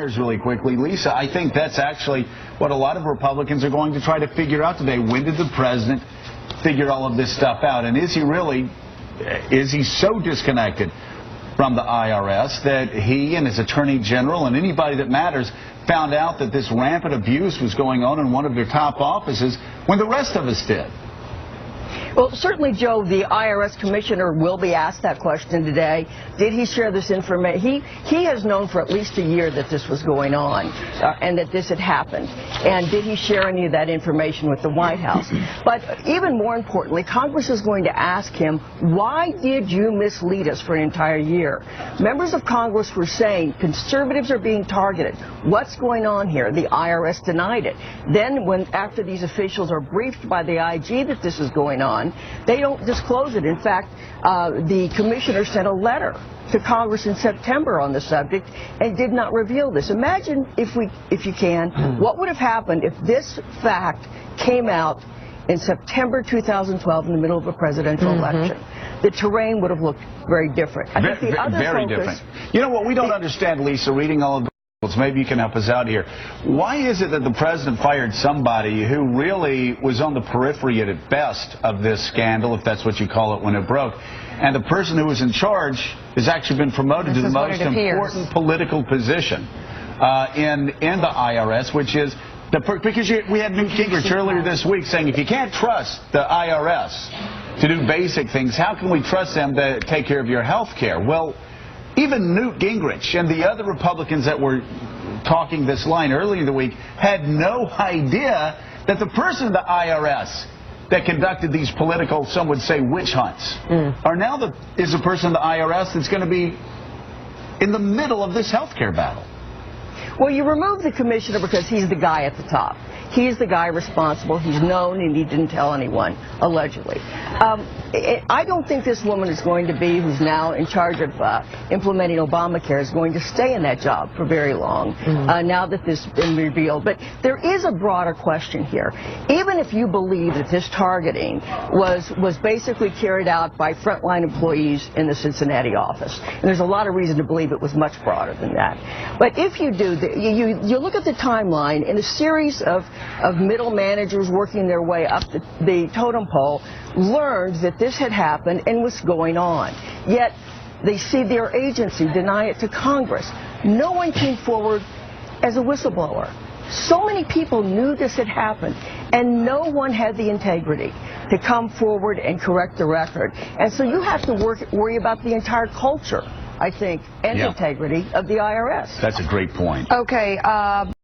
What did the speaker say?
Really quickly, Lisa, I think that's actually what a lot of Republicans are going to try to figure out today. When did the president figure all of this stuff out? And is he so disconnected from the IRS that he and his attorney general and anybody that matters found out that this rampant abuse was going on in one of their top offices when the rest of us did? Well, certainly, Joe, the IRS commissioner will be asked that question today. Did he share this information? He has known for at least a year that this was going on and that this had happened. And did he share any of that information with the White House? But even more importantly, Congress is going to ask him, why did you mislead us for an entire year? Members of Congress were saying conservatives are being targeted. What's going on here? The IRS denied it. Then after these officials are briefed by the IG that this is going on, they don't disclose it. In fact, the commissioner sent a letter to Congress in September on the subject and did not reveal this. Imagine, if you can, what would have happened if this fact came out in September 2012 in the middle of a presidential election. The terrain would have looked very different. I think the other very different. You know what we don't understand, Lisa, reading all of the maybe you can help us out here. Why is it that the president fired somebody who really was on the periphery at best of this scandal, if that's what you call it, when it broke, and the person who was in charge has actually been promoted to the most important political position in the IRS, which is because we had Newt Gingrich earlier this week saying if you can't trust the IRS to do basic things, how can we trust them to take care of your health care? Well, even Newt Gingrich and the other Republicans that were talking this line earlier in the week had no idea that the person of the IRS that conducted these political, some would say, witch hunts, is a person of the IRS that's going to be in the middle of this health care battle. Well, you remove the commissioner because he's the guy at the top. He's the guy responsible. He's known, and he didn't tell anyone, allegedly. I don't think this woman is going to be, who's now in charge of implementing Obamacare, is going to stay in that job for very long, now that this has been revealed. But there is a broader question here. Even if you believe that this targeting was basically carried out by frontline employees in the Cincinnati office, and there's a lot of reason to believe it was much broader than that. But if you do, you look at the timeline in a series of middle managers working their way up the totem pole, learned that this had happened and was going on. Yet they see their agency deny it to Congress. No one came forward as a whistleblower. So many people knew this had happened, and no one had the integrity to come forward and correct the record. And so you have to worry about the entire culture, I think, and integrity of the IRS. That's a great point. Okay.